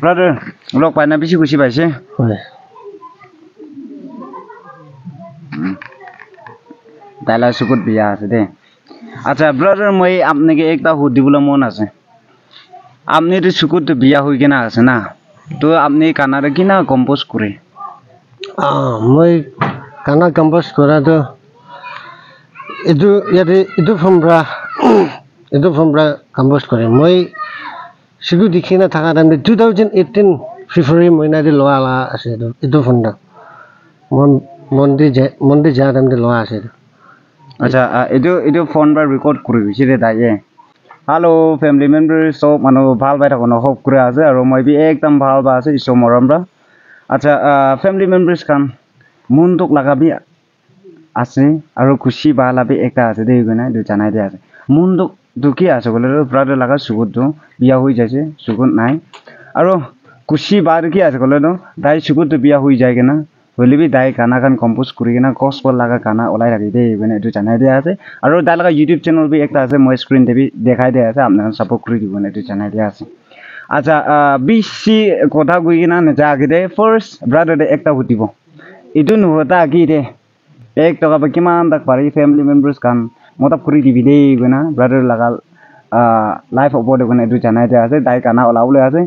brother লগ পাই না বেশি খুশি পাইছে হয় তাইলা সুকুত বিয়া আছে দে আচ্ছা ব্রাদার মই আপনাকে একটা সুধিবলৈ মন আছে আপনি তো সুকুত বিয়া হই কিনা আছে না তো আপনি কানাডা কিনা কম্পোজ করে মই কানা কম্পোজ কৰাটো এইটো ফৰ্মৰা কম্পোজ কৰে মই সিগু দেখি না থাকা টাইম 2018 ফেব্ৰুৱাৰী মহিনাতে লোৱা আছে এইটো ফোনটা মন্দিৰ যা টাইমতে লোৱা আছে আচ্ছা এইটো ফোন বা ৰেকৰ্ড কৰি গৈছে দে তাইয়ে হ্যালো ফ্যামিলি মেম্বার সব মানুষ ভাল পাই থাকো হপ করে আছে আর মই বি একদম ভাল বা আছে ইসব মরমরা আচ্ছা ফ্যামিলি মেম্বার্স কান মনটোক লাগাবি আছে আর খুশি বা লাবি একটা আছে দেই গনা দু জানাই দে আছে মনটোক দুকি আছে বলে ব্রাদার লাগা সুগুত বিয়া হই যাইছে সুগুত নাই আর খুশি বা কি আছে বলে তাই সুগুত বিয়া হই যায় কেনা হইলে বি তাই গানা গান কম্পোজ করি কিনা গসপল লাগা গানা ওলাই রাখি দেই মানে একটু জানাই দিয়া আছে আর তাই লাগা ইউটিউব চ্যানেল বি একটা আছে মই স্ক্রিন দেবি দেখাই দিয়া আছে আপনারা সাপোর্ট করে দিবেন একটু জানাই দিয়া আছে আচ্ছা বেশি কথা কই কিনা নেজা আগে দে ফার্স্ট ব্রাদার একটা হুতিব ইটো নহতা আগে দে 1 টাকা বা কিমান তাক পারি ফ্যামিলি মেম্বার্স কান মতাব করে দিবি দেই গনা ব্রাদার লাগা লাইফ অপর গনা একটু জানাই দিয়া আছে তাই গানা ওলাবলে আছে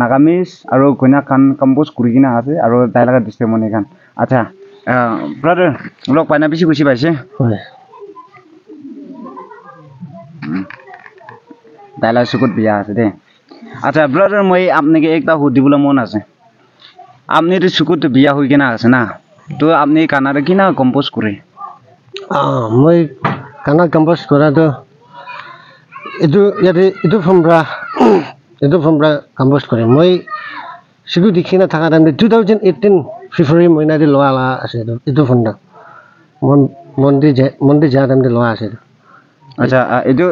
নাগামিস আর কইনা কান কম্পোজ করি কিনা আছে আর তাই লাগা ডিস্টেমনি গান আচ্ছা ব্রাদার লগ পাই না বেশি খুশি পাইছে হয় তাইলা সুকুত বিয়া আছে দে আচ্ছা ব্রাদার মই আপনাকে একটা সুধিবলৈ মন আছে আপনি তো সুকুত বিয়া হই কিনা আছে না তো আপনি কানাডা কিনা কম্পোজ করে মই কানা কম্পোজ কৰাটো এইটো ফৰ্মৰা কম্পোজ কৰে মই সিগু দেখি না থাকা টাইমতে 2018 ফেব্ৰুৱাৰী মহিনাতে লোৱা আছে এইটো ফোনটা মন্দিৰ যা টাইমতে লোৱা আছে আচ্ছা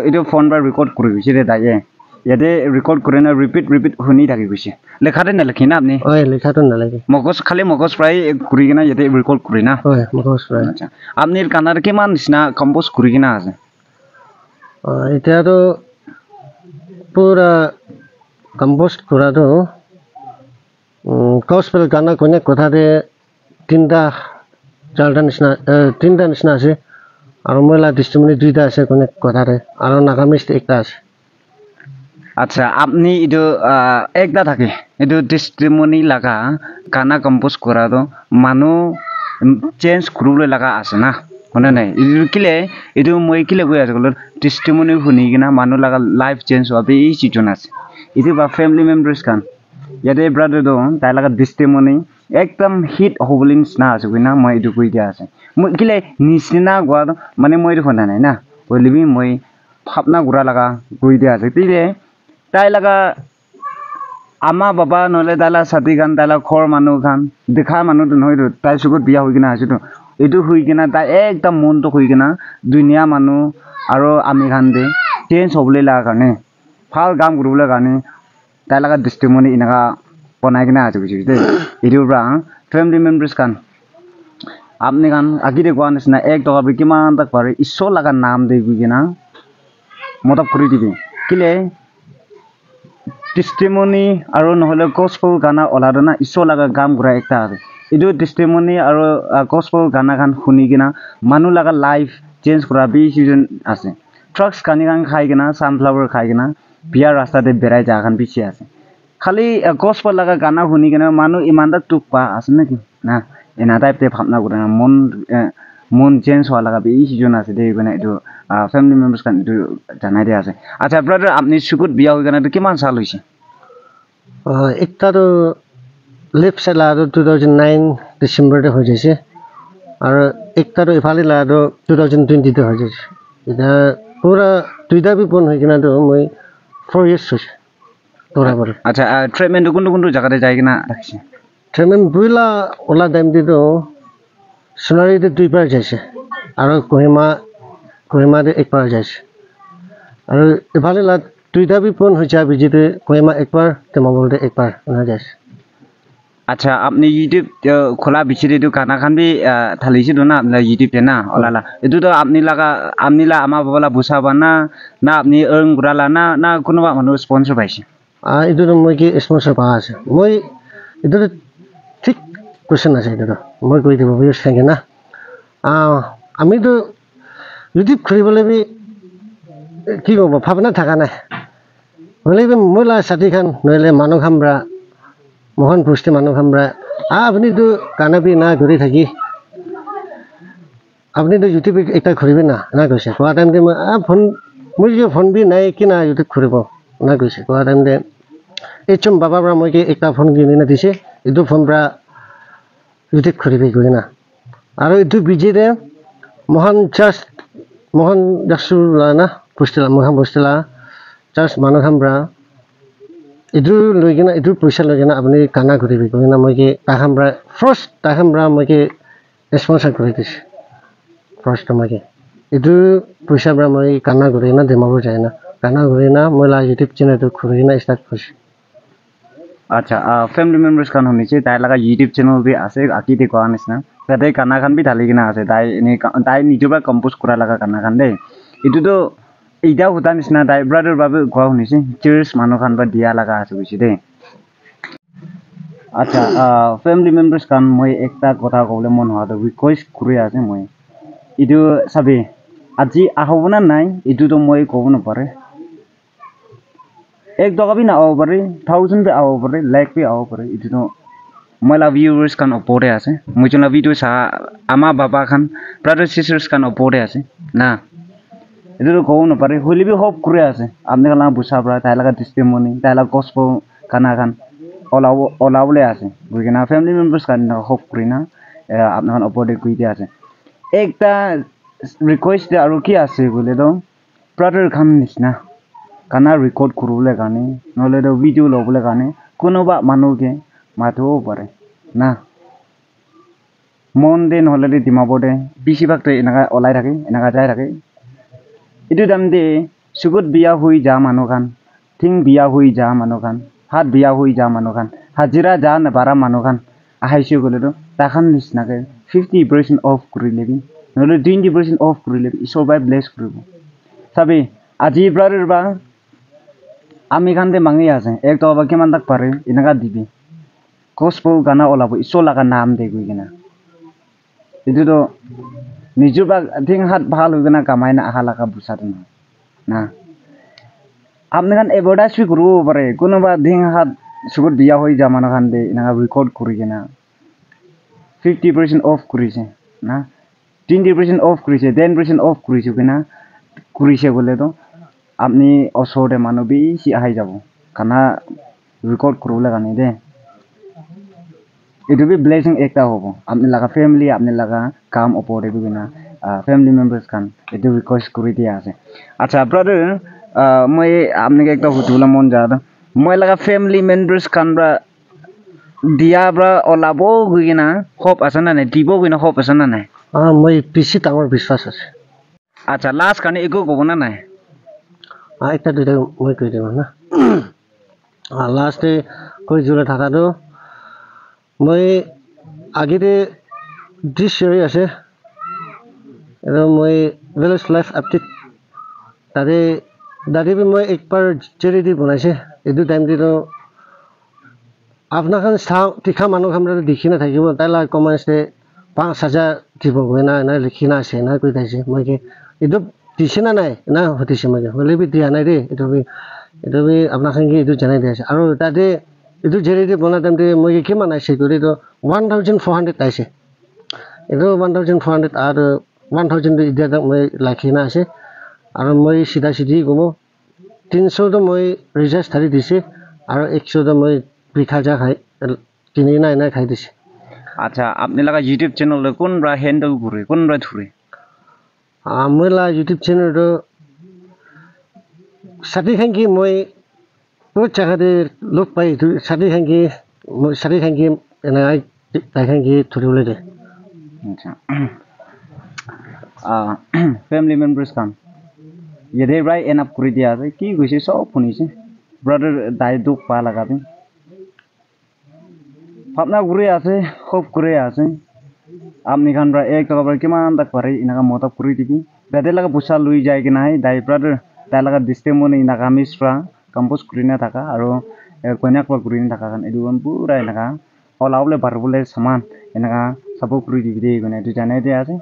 এইটো ফোন বা রেকর্ড করে গৈছে দে তাইয়ে ইয়াতে রেকর্ড করে না রিপিট শুনি থাকি গৈছে লেখাতে নালেখি না আপনি হয় লেখাটো নালাগে খালি মগজ প্রায় করি কিনা ইয়াতে রেকর্ড করি না হয় মগজ প্রায় আচ্ছা আপনি কানাডা কিমান নিচিনা কম্পোজ করি কিনা আছে এতিয়াতো পুরা কম্পোজ কৰাটো গসপেল গানা কোনে কথাতে তিনটা নিচিনা আছে আর মহিলা দৃষ্টিমণি দুইটা আছে কোনে কথাতে আর নাগামিস্ট একটা আছে আচ্ছা আপনি এটা একটা থাকে এটা দৃষ্টিমণি লাগা গানা কম্পোজ করা তো মানুষ চেঞ্জ করবলে লাগা আছে না শুনে নাই এটা কিলে এটা মই কিলে গৈ আছে দৃষ্টিমণি শুনি কিনা মানুষ লাগা লাইফ চেঞ্জ হওয়া এই সিজন আছে এটা বা ফ্যামিলি মেম্বার্স কান ইয়াতে ব্রাদার দো তাই লাগা দৃষ্টিমণি একদম হিট হবলি নিচিনা আছে কইনা মই এইটো কৈ দিয়া আছে মই কিলে নিচিনা গোৱা মানে মই এইটো শুনা নাই না হলিবি মই ভাবনা গুড়া লাগা কৈ দিয়া আছে তিলে তাই লাগা আমা বাবা নহলে তাইলা সাথী গান তাইলা খৰ মানুহ খান দেখা মানুহ নহয় তাই সুকুত বিয়া হৈ কিনা আছে তো এইটো হৈ কিনা তাই একদম মনটো হৈ কিনা দুনিয়া মানুহ আৰু আমি খান দে চেঞ্জ হবলে লাগা কাৰণে ভাল কাম কৰিবলৈ কাৰণে তাই লাগা দৃষ্টিমণি এনেকা বনাই কিনা আছে বুঝি দে এইটোৰ পৰা ফ্যামিলি মেম্বাৰ্স কান আপনি কান আগিতে কোৱা নিচিনা 1 টাকা বি কিমান তাক পাৰে ঈশ্বৰ লাগা নাম দে কিনা মতব কৰি দিবি কিলে টেস্টিমনি আৰু নহলে গসপেল গানা ওলাদনা ঈশ্বৰ লাগা কাম কৰা একটা আছে এইটো টেস্টিমনি আৰু গসপেল গানা গান শুনি কিনা মানুহ লাগা লাইফ চেঞ্জ কৰা বি সিজন আছে ট্ৰাক্স কানি গান খাই কিনা সানফ্লাওয়াৰ খাই কিনা বিয়াৰ ৰাস্তাতে বেৰাই যা গান বিচি আছে খালি গসপেল লাগা গানা শুনি কিনা মানুহ ইমানটা টুক পা আছে নাকি না এনা টাইপতে ভাবনা কৰা মন চেঞ্জ হওয়া লাগা এই সিজন আছে দে মানে এইটো ফ্যামিলি মেম্বার্স কান এইটো জানাই দিয়া আছে আচ্ছা ব্রাদার আপনি সুকুত বিয়া হৈ কিনা কিমান সাল হৈছে একটাতো লেফট সাইড লাগাটো 2009 ডিসেম্বরতে হৈ যাইছে আর একটাতো ইফালে লাগাটো 2020 তে হৈ যাইছে এটা পুরা দুইটা বিপন হৈ কিনা তো মই 4 ইয়ার্স হৈছে তোরা পরে আচ্ছা ট্রিটমেন্ট কোন জায়গাতে যাই কিনা রাখছে ট্রিটমেন্ট বুইলা ওলা টাইম দিতো সোনারিতে দুইবার যাইছে আর কোহিমাতে একবার যাইছে আর ইফালে দুইটা বিপন হয়েছে বিজিতে কোহিমা একবার তেমাবলতে একবার না যাইছে আচ্ছা আপনি ইউটিউব খোলা বিচিরে তো গানা খান বি থালিছে তো না আপনার ইউটিউবে না ওলালা এটো তো আপনি লা আমা বাবালা বুসাবা না আপনি গুড়ালা না কোনোবা মানুষ স্পন্সর পাইছে এইটো মই কি স্পন্সৰ পা আছে মই এইটো ঠিক কোৱেশ্চন আছে এইটো মই কৈ দিব বিচাৰিম না আমিতো ইউটিউব খুলিবলৈ কি ক'ব ভাৱনা থকা নাই হ'লে মই ছাতি খান নহ'লে মানুহ খামৰা মোহন পুষ্টি মানুহ খামৰা আপুনিতো কানাবি না ঘূৰি থাকি আপুনিতো ইউটিউব এটা ঘূৰিবি না কৈছে কোৱা টাইমতে মই ফোন মোৰ যে ফোন বি নাই কি না ইউটিউব ঘূৰিব না কৈছে কোৱা টাইমতে এইচম বাবাৰ পৰা মই কি একটা ফোন কিনি না দিছে এইটো ফোন পৰা ইউটিউব ঘূৰিবি গৈ না আৰু এইটো বিজিতে মোহন জাৰ্চু না পুষ্টিলা মোহন পুষ্টিলা জাৰ্চ মানুহ খামৰা এইটো লৈ কিনে এইটো পইচা লৈ কিনে আপুনি কানা ঘূৰিবি গৈ না মই কি তাখামৰা ফাৰ্ষ্ট তাখামৰা মই কি স্পন্সৰ কৰি দিছে ফাৰ্ষ্ট মই কি এইটো পইচাৰ পৰা মই কানা ঘূৰি না ডিমাপুৰ যায় না কানা ঘূৰি না মই ইউটিউব চেনেলটো ঘূৰি কিনে ষ্টাৰ্ট কৰিছোঁ আচ্ছা ফেমিলি মেম্বাৰ্স খান শুনিছে তাই লগা ইউটিউব চেনেল বি আছে আকিতে কোৱা নিচিনা তাতে কানা খান বি ঢালি কিনা আছে তাই নিজৰ পৰা কম্প'জ কৰা লগা কানা খান দেই এইটোতো এতিয়া সুধা নিচিনা তাই ব্ৰাদাৰ বাবে কোৱা শুনিছে চিৰিয়াছ মানুহ খান বা দিয়া লগা আছে বুজিছে দেই আচ্ছা ফেমিলি মেম্বাৰ্স খান মই একটা কথা ক'বলৈ মন হোৱাটো ৰিকুৱেষ্ট কৰি আছে মই এইটো চাবি আজি আহব না নাই এইটোতো মই ক'ব নপাৰে एक टका भी ना आओ परे 1000 भी आओ परे लाख भी आओ परे इतना मला viewers kan opore ase मुझे ना वीडियो सा आमा बाबा खान brother sisters kan opore ase ना itu तो कौन परे होली भी होप करे ase आपने कला बुसा परा ताला का testimony ताला gospel kana kan olaule ase बुझे ना family members kan होप करे ना आपने kan opore कोई दिया ase एक ता request दे आरो की ase बोले तो brother खान निसना কানা ৰেকৰ্ড কৰিবলৈ কাৰণে নহ'লে তো ভিডিঅ' ল'বলৈ কাৰণে কোনোবা মানুহকে মাতিব পাৰে না মন দে নহ'লে ডিমাপুৰতে বেছিভাগতো এনেকুৱা ওলাই থাকে এনেকুৱা যাই থাকে এইটো টাইমতে চুকত বিয়া হৈ যা মানুহ খান ঠিং বিয়া হৈ যা মানুহ খান হাত বিয়া হৈ যা মানুহ খান হাজিৰা যা নাপাৰা মানুহ খান আহাইছে গ'লেতো তাখান নিচিনাকৈ 50% অফ কৰি ল'বি নহ'লে 20% অফ কৰি ল'বি ঈশ্বৰবাই ব্লেছ কৰিব চাবি আজি ব্ৰাদাৰ বা আমি খানতে মাঙি আছে এক টকা বা কিমান তাক পাৰে এনেকুৱা দিবি gospel গানা ওলাব ঈশ্বৰ লগা নাম দে গৈ কিনা এইটোতো নিজৰ বা ঠিং হাত ভাল হৈ কিনা কামাই না আহা লগা বুজাটো নহয় না আপুনি খান এডভাৰটাইজ বি কৰিব পাৰে কোনোবা ঠিং হাত চুকত বিয়া হৈ যা মানুহ খান দে এনেকুৱা ৰেকৰ্ড কৰি কিনা 50% অফ কৰিছে না 20% অফ কৰিছে 10% অফ কৰিছে কিনা কৰিছে বোলেতো আপনি ওচৰতে মানুহ বেছি আহি যাব কানা ৰেকৰ্ড কৰিবলৈ কাৰণে দে এইটো বি ব্লেছিং একটা হ'ব আপনি লগা ফেমিলি আপনি লগা কাম ওপৰতে বিনা ফেমিলি মেম্বাৰ্স খান এইটো ৰিকুৱেষ্ট কৰি দিয়া আছে আচ্ছা ব্ৰাদাৰ মই আপোনাক একটা সুধিবলৈ মন যায় মই লগা ফেমিলি মেম্বাৰ্স খান বা দিয়া বা ওলাব গৈ কিনা হোপ আছে না নাই দিব গৈ না হোপ আছে না নাই মই বেছি ডাঙৰ বিশ্বাস আছে আচ্ছা লাষ্ট কাৰণে একো ক'ব না নাই একটা দুইটা মই কৈ দিম না লাষ্টে কৈ জোৰে থকাটো মই আগেতে দৃশ্যই আছে আৰু মই ভিলেজ লাইফ আপডেট তাতে মই একবাৰ চেৰিটি বনাইছে এইটো টাইমটো আপোনাক চাওঁ তীখা মানুহ আমরা দেখি না থাকিব তাইলা কমেন্টে 5000 দিব গৈ না লিখি না আছে না কৈ থাইছে মই কি এইটো দিছে না নাই না হতিছে মই হলে বি দিয়া নাই ৰে এইটো বি আপোনাক কি এইটো জানাই দি আছে আৰু তাতে এইটো চেৰিটি বনা টাইমতে মই কিমান আছে তো 1400 আইছে এইটো 1400 আৰু 1000 এতিয়া মই লাখি না আছে আৰু মই সিধা সিধি গম 300 তো মই ৰিচাৰ্জ ধাৰি দিছে আৰু 100 তো মই বিখা যা খাই কিনি নাই নাই খাই দিছে আচ্ছা আপনি লাগা ইউটিউব চ্যানেল কোন রা হ্যান্ডেল করে কোন রা ধরে মই লা ইউটিউব চ্যানেল তো সাথী খাঙ্কি মই বহুত জায়গাতে লোক পাই সাথী খাঙ্কি এনাই তাই খাঙ্কি ধরিবলৈ দে আচ্ছা ফ্যামিলি মেম্বার্স কাম ইয়ে রাই এনাফ করে দিয়া আছে কি কইছে সব শুনিছে ব্রাদার দাই দুখ পা লাগাবে ভাবনা ঘুরে আছে খুব ঘুরে আছে আপনি খানরা এক টাকা করে কিমান তাক পারে ইনাকা মত করে দিবি বেদে লাগা বুসা লুই যায় কি নাই দাই ব্রাদার তাই লাগা দিস্তে মনে ইনাকা মিশ্রা কম্পোজ করে না থাকা আর konyak pa kuri taka kan edu kan pura enaka all out le barbule saman enaka support kuri di kone edu janai dia ase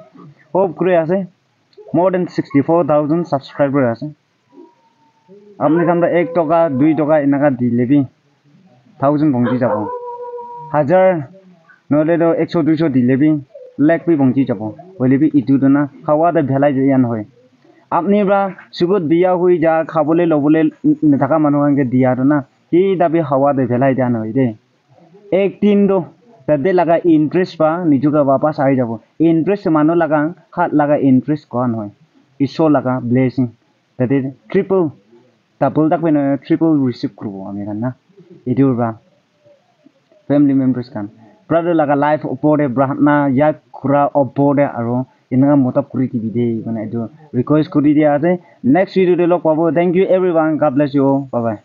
hope kuri ase more than 64,000 subscriber ase apni kamda 1 toka 2 toka enaka dilebi 1000 bongji jabo 1000 nole do 100 200 dilebi lakh pi bongji jabo hoilebi itu dona khawa da bhelai jian hoy আপনি বা সুগত বিয়া হই যা খাবলে লবলে নেথাকা মানুহাঙ্গে দিয়া না কি দাবি হাওয়া দে ফেলাই দিয়া নয় দে একদিন দো তাদে লাগা ইন্টারেস্ট বা নিজুকা বাপাস আই যাব ইন্টারেস্ট মানু লাগা হাত লাগা ইন্টারেস্ট কোন হয় ঈশ্বর লাগা ব্লেসিং তাদে ট্রিপল ডাবল তাক বেন ট্রিপল রিসিভ করব আমি না এদুর বা ফ্যামিলি মেম্বার্স কান ব্রাদার লাগা লাইফ উপরে ব্রাহ্মনা ইয়া খুরা উপরে আৰু ইনকা মতপ করি কি দিদে মানে এটো রিকোয়েস্ট করি দিয়া আছে নেক্সট ভিডিওতে লগ পাবো thank you everyone God bless you bye by